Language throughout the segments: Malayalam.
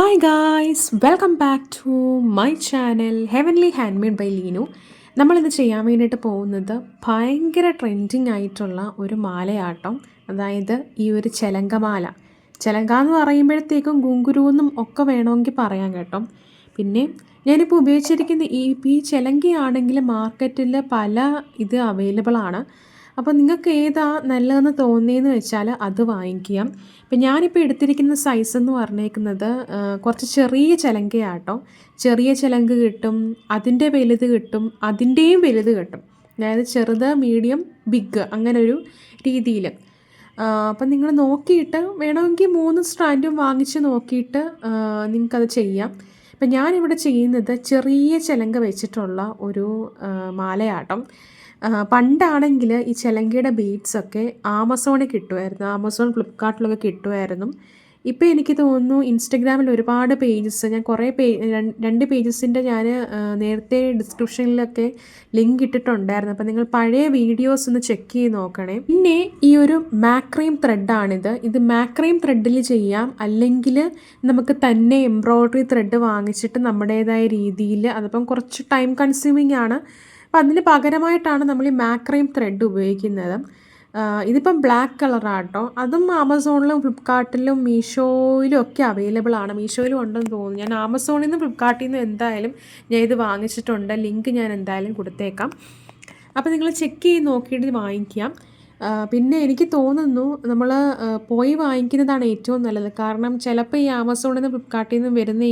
Hi guys, welcome back to my channel heavenly hand made by Leenu. നമ്മളിത് ചെയ്യാൻ വേണ്ടിയിട്ട് പോകുന്നത് ഭയങ്കര ട്രെൻഡിങ് ആയിട്ടുള്ള ഒരു മാലയാട്ടം, അതായത് ഈ ഒരു ചെലങ്കമാല. ചെലങ്ക എന്ന് പറയുമ്പോഴത്തേക്കും ഗുങ്കുരു എന്നും ഒക്കെ വേണമെങ്കിൽ പറയാം കേട്ടോ. പിന്നെ ഞാനിപ്പോൾ ഉപയോഗിച്ചിരിക്കുന്ന ഈ ചെലങ്കയാണെങ്കിൽ മാർക്കറ്റിൽ പല ഇത് അവൈലബിൾ ആണ്. അപ്പോൾ നിങ്ങൾക്ക് ഏതാ നല്ലതെന്ന് തോന്നിയെന്ന് വെച്ചാൽ അത് വാങ്ങിക്കുക. ഇപ്പം ഞാനിപ്പോൾ എടുത്തിരിക്കുന്ന സൈസ് എന്ന് പറഞ്ഞേക്കുന്നത് കുറച്ച് ചെറിയ ചിലങ്കയാട്ടോ. ചെറിയ ചിലങ്ക് കിട്ടും, അതിൻ്റെ വലുത് കിട്ടും, അതിൻ്റെയും വലുത് കിട്ടും. അതായത് ചെറുത്, മീഡിയം, ബിഗ് അങ്ങനെ ഒരു രീതിയിൽ. അപ്പം നിങ്ങൾ നോക്കിയിട്ട് വേണമെങ്കിൽ 3 സ്റ്റാൻഡും വാങ്ങിച്ച് നോക്കിയിട്ട് നിങ്ങൾക്കത് ചെയ്യാം. ഇപ്പം ഞാനിവിടെ ചെയ്യുന്നത് ചെറിയ ചിലങ്ക വെച്ചിട്ടുള്ള ഒരു മാലയാട്ടം. പണ്ടാണെങ്കിൽ ഈ ചിലങ്കയുടെ ബീഡ്സൊക്കെ ആമസോണിൽ കിട്ടുമായിരുന്നു, ആമസോൺ ഫ്ലിപ്കാർട്ടിലൊക്കെ കിട്ടുമായിരുന്നു. ഇപ്പോൾ എനിക്ക് തോന്നുന്നു ഇൻസ്റ്റഗ്രാമിൽ ഒരുപാട് പേജസ്, ഞാൻ കുറേ 2 പേജസിൻ്റെ ഞാൻ നേരത്തെ ഡിസ്ക്രിപ്ഷനിലൊക്കെ ലിങ്ക് ഇട്ടിട്ടുണ്ടായിരുന്നു. അപ്പോൾ നിങ്ങൾ പഴയ വീഡിയോസ് ഒന്ന് ചെക്ക് ചെയ്ത് നോക്കണേ. പിന്നെ ഈ ഒരു മാക്രീം ത്രെഡാണിത്. ഇത് മാക്രീം ത്രെഡിൽ ചെയ്യാം, അല്ലെങ്കിൽ നമുക്ക് തന്നെ എംബ്രോയ്ഡറി ത്രെഡ് വാങ്ങിച്ചിട്ട് നമ്മുടേതായ രീതിയിൽ, അതിപ്പം കുറച്ച് ടൈം കൺസ്യൂമിങ് ആണ്. അപ്പം അതിന് പകരമായിട്ടാണ് നമ്മൾ ഈ മാക്രീം ത്രെഡ് ഉപയോഗിക്കുന്നത്. ഇതിപ്പം ബ്ലാക്ക് കളറാട്ടോ. അതും ആമസോണിലും ഫ്ലിപ്കാർട്ടിലും മീഷോയിലും ഒക്കെ അവൈലബിൾ ആണ്. മീഷോയിലും ഉണ്ടെന്ന് തോന്നുന്നു. ഞാൻ ആമസോണിൽ നിന്നും ഫ്ലിപ്കാർട്ടിൽ നിന്നും എന്തായാലും ഞാൻ ഇത് വാങ്ങിച്ചിട്ടുണ്ട്. ലിങ്ക് ഞാൻ എന്തായാലും കൊടുത്തേക്കാം. അപ്പോൾ നിങ്ങൾ ചെക്ക് ചെയ്ത് നോക്കിയിട്ട് വാങ്ങിക്കാം. പിന്നെ എനിക്ക് തോന്നുന്നു നമ്മൾ പോയി വാങ്ങിക്കുന്നതാണ് ഏറ്റവും നല്ലത്. കാരണം ചിലപ്പോൾ ഈ ആമസോണിൽ നിന്ന് ഫ്ലിപ്കാർട്ടിൽ നിന്നും വരുന്ന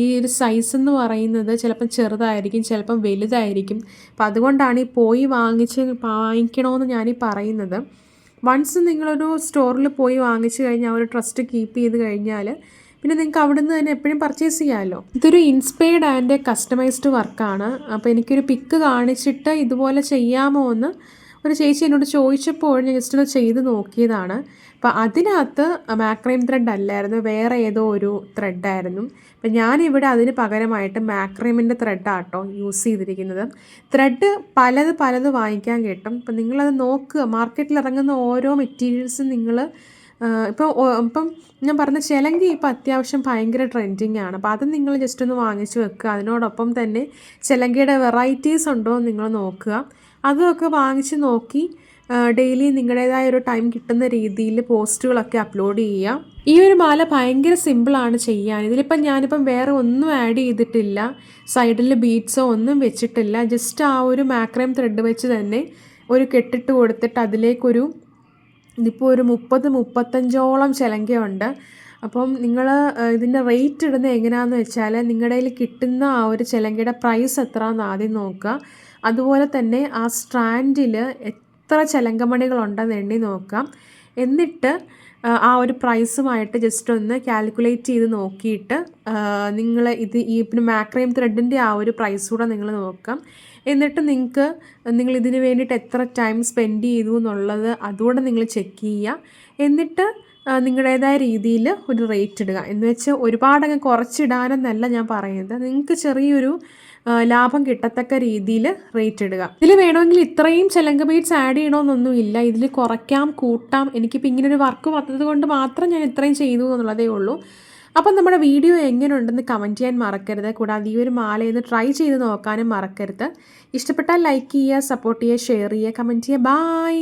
ഈ ഒരു സൈസ് എന്ന് പറയുന്നത് ചിലപ്പം ചെറുതായിരിക്കും, ചിലപ്പം വലുതായിരിക്കും. അപ്പം അതുകൊണ്ടാണ് ഈ പോയി വാങ്ങിക്കണമെന്ന് ഞാനീ പറയുന്നത്. വൺസ് നിങ്ങളൊരു സ്റ്റോറിൽ പോയി വാങ്ങിച്ചു കഴിഞ്ഞാൽ ഒരു ട്രസ്റ്റ് കീപ്പ് ചെയ്ത് കഴിഞ്ഞാൽ പിന്നെ നിങ്ങൾക്ക് അവിടെ നിന്ന് തന്നെ എപ്പോഴും പർച്ചേസ് ചെയ്യാമല്ലോ. ഇതൊരു ഇൻസ്പയർഡ് ആൻഡ് കസ്റ്റമൈസ്ഡ് വർക്കാണ്. അപ്പോൾ എനിക്കൊരു പിക്ക് കാണിച്ചിട്ട് ഇതുപോലെ ചെയ്യാമോ എന്ന് ഒരു ചേച്ചി എന്നോട് ചോദിച്ചപ്പോൾ ഞാൻ ജസ്റ്റ് ഒന്ന് ചെയ്ത് നോക്കിയതാണ്. അപ്പോൾ അതിനകത്ത് മാക്രീം ത്രെഡ് അല്ലായിരുന്നു, വേറെ ഏതോ ഒരു ത്രെഡായിരുന്നു. അപ്പം ഞാനിവിടെ അതിന് പകരമായിട്ട് മാക്രീമിൻ്റെ ത്രെഡാട്ടോ യൂസ് ചെയ്തിരിക്കുന്നത്. ത്രെഡ് പലത് വാങ്ങിക്കാൻ കിട്ടും. അപ്പം നിങ്ങളത് നോക്കുക. മാർക്കറ്റിൽ ഇറങ്ങുന്ന ഓരോ മെറ്റീരിയൽസും നിങ്ങൾ ഇപ്പം ഞാൻ പറഞ്ഞ ചിലങ്കി ഇപ്പോൾ അത്യാവശ്യം ഭയങ്കര ട്രെൻഡിങ് ആണ്. അപ്പോൾ അത് നിങ്ങൾ ജസ്റ്റ് ഒന്ന് വാങ്ങിച്ച് വെക്കുക. അതിനോടൊപ്പം തന്നെ ചിലങ്കയുടെ വെറൈറ്റീസ് ഉണ്ടോ എന്ന് നിങ്ങൾ നോക്കുക. അതുമൊക്കെ വാങ്ങിച്ച് നോക്കി ഡെയിലി നിങ്ങളുടേതായ ഒരു ടൈം കിട്ടുന്ന രീതിയിൽ പോസ്റ്റുകളൊക്കെ അപ്ലോഡ് ചെയ്യുക. ഈ ഒരു മാല ഭയങ്കര സിമ്പിളാണ് ചെയ്യാൻ. ഇതിലിപ്പം വേറെ ഒന്നും ആഡ് ചെയ്തിട്ടില്ല, സൈഡിൽ ബീഡ്സോ ഒന്നും വെച്ചിട്ടില്ല. ജസ്റ്റ് ആ ഒരു മാക്രീം ത്രെഡ് വെച്ച് തന്നെ ഒരു കെട്ടിട്ട് കൊടുത്തിട്ട് അതിലേക്കൊരു ഇതിപ്പോൾ ഒരു 30-35ഓളം ചിലങ്കയുണ്ട്. അപ്പം നിങ്ങൾ ഇതിൻ്റെ റേറ്റ് ഇടുന്നത് എങ്ങനെയാണെന്ന് വെച്ചാൽ നിങ്ങളുടെ കയ്യിൽ കിട്ടുന്ന ആ ഒരു ചിലങ്കയുടെ പ്രൈസ് എത്രയാണെന്ന് ആദ്യം നോക്കുക. അതുപോലെ തന്നെ ആ സ്ട്രാൻഡിൽ എത്ര ചിലങ്കമണികളുണ്ടെന്ന് എണ്ണി നോക്കാം. എന്നിട്ട് ആ ഒരു പ്രൈസുമായിട്ട് ജസ്റ്റ് ഒന്ന് കാൽക്കുലേറ്റ് ചെയ്ത് നോക്കിയിട്ട് നിങ്ങൾ പിന്നെ മാക്രീം ത്രെഡിൻ്റെ ആ ഒരു പ്രൈസ് കൂടെ നിങ്ങൾ നോക്കാം. എന്നിട്ട് നിങ്ങൾ ഇതിന് വേണ്ടിയിട്ട് എത്ര ടൈം സ്പെൻഡ് ചെയ്തു എന്നുള്ളത് അതുകൂടെ നിങ്ങൾ ചെക്ക് ചെയ്യുക. എന്നിട്ട് നിങ്ങളുടേതായ രീതിയിൽ ഒരു റേറ്റ് ഇടുക. എന്ന് വെച്ച് ഒരുപാടങ്ങ് കുറച്ചിടാനെന്നല്ല ഞാൻ പറയുന്നത്, നിങ്ങൾക്ക് ചെറിയൊരു ലാഭം കിട്ടത്തക്ക രീതിയിൽ റേറ്റ് ഇടുക. ഇതിൽ വേണമെങ്കിൽ ഇത്രയും ചിലങ്ക ബീഡ്സ് ആഡ് ചെയ്യണമെന്നൊന്നുമില്ല. ഇതിൽ കുറയ്ക്കാം, കൂട്ടാം. എനിക്കിപ്പോൾ ഇങ്ങനൊരു വർക്ക് വന്നത് കൊണ്ട് മാത്രം ഞാൻ ഇത്രയും ചെയ്തു എന്നുള്ളതേ ഉള്ളൂ. അപ്പം നമ്മുടെ വീഡിയോ എങ്ങനെയുണ്ടെന്ന് കമൻറ്റ് ചെയ്യാൻ മറക്കരുത്. കൂടാതെ ഈ ഒരു മാലയൊന്ന് ട്രൈ ചെയ്ത് നോക്കാനും മറക്കരുത്. ഇഷ്ടപ്പെട്ടാൽ ലൈക്ക് ചെയ്യുക, സപ്പോർട്ട് ചെയ്യുക, ഷെയർ ചെയ്യുക, കമൻറ്റ് ചെയ്യുക. ബൈ.